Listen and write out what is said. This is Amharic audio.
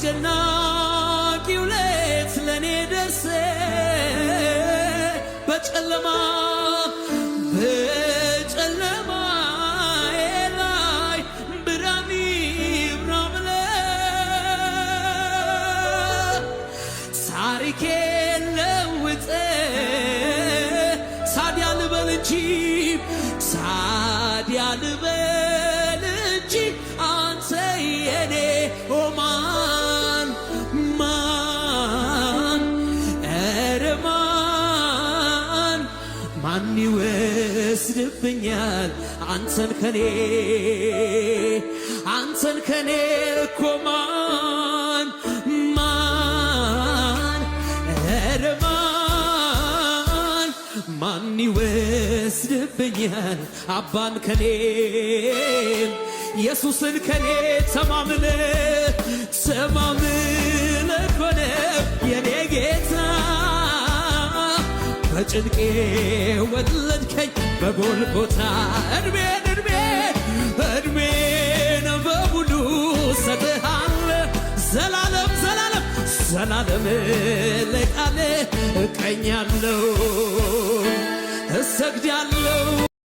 አስጨናቂው ሌት ለኔ ደርሰ በጨለማ ላይ ብርሃን ይብራ ብለህ ታሪኬን ለውጠህ ታዲያ ልበል እንጂ አንተ የኔ ማን ኧረ ማን ይወስድብኛል አንተን ከኔ እኮ ኧረ ማን ይወስድብኛል አባን ከኔ ኢየሱስን ከኔ ተማምነ ኮነ የኔ ጌታ በጭንቄ ወለድከኝ በጎልጎታ እድሜን በሙሉ ሰጥሃለ ዘላለም ለቃል እቀኛለሁ እሰግዳለሁ